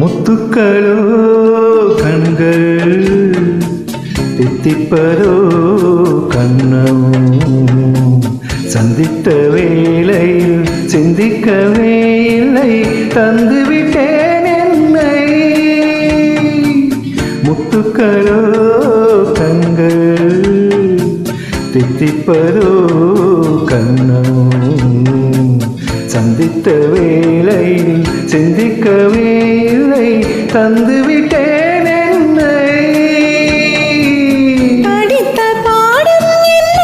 முத்துக்களோ கண்கள் தித்திப்பதோ கண்ணம் சந்தித்த வேளையில் சிந்திக்கவே இல்லை தந்துவிட்டேன் என்னை. முத்துக்களோ கண்கள் தித்திப்பதோ கண்ணம் சந்தித்த வேளையில் சிந்திக்கவே இல்லை தந்துவிட்டேன் என்னை. படித்த பாடம் என்ன,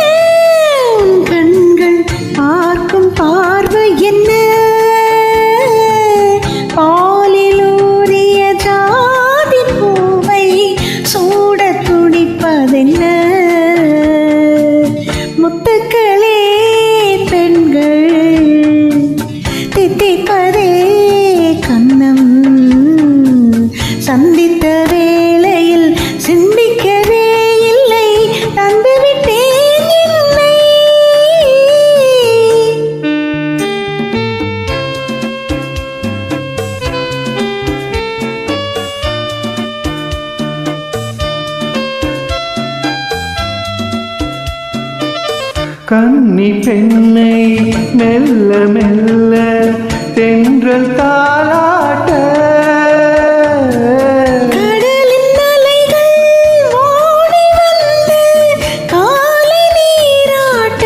கண்கள் பார்க்கும் பார்வை என்ன, பாலில் ஊறிய ஜாதி பூவை சூட துடிப்பதென்ன. முத்துக்களே பெண்கள் தித்திப்பதே கண்ணம் சந்தித்த வேளையில் சிந்திக்கவே இல்லை தந்துவிட்டேன் என்னை. கன்னி பெண்ணை மெல்ல மெல்ல தென்றல் தாலாட்ட, கடலின் அலைகள் ஓடி வந்து காலை நீராட்ட,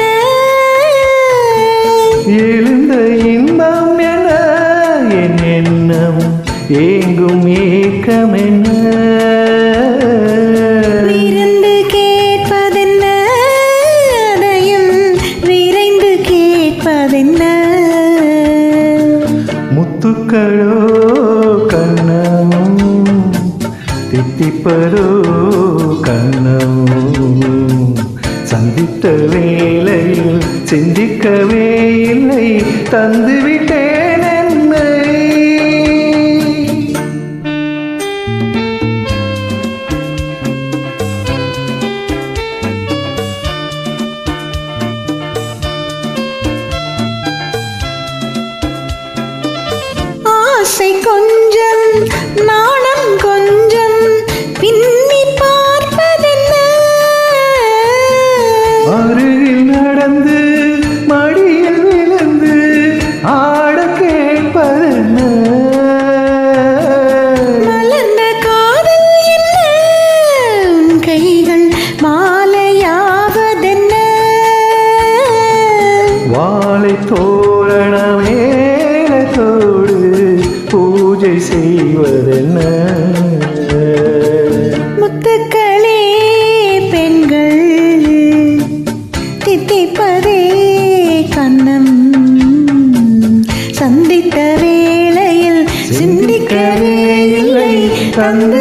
எழுந்த இன்பம் என என் எண்ணம் ஏங்கும் ஏக்கம் என்ன. விருந்து கேட்பதென்ன, அதையும் விரைந்து கேட்பதென்ன. முத்துக்களோ கண்ணம் தித்திப்பதோ கண்ணம் சந்தித்த வேளையில் சிந்திக்கவே இல்லை தந்துவிட்டேன் என்னை. ஆசை கொஞ்சம் நாணம் கொஞ்சம் பின்னி பார்ப்பதென்ன. அருகில் நடந்து மடியில் விழுந்து ஆட கேட்பதென்ன. மலர்ந்த காதல் என்ன, உன் கைகள் மாலையாவதென்ன. வாழை தோரண மேலத்தோடு பூஜை செய்வதென்ன. முத்துக்களே பெண்கள் தித்திப்பதே கண்ணம் சந்தித்த வேளையில் சிந்திக்கவே இல்லை தந்து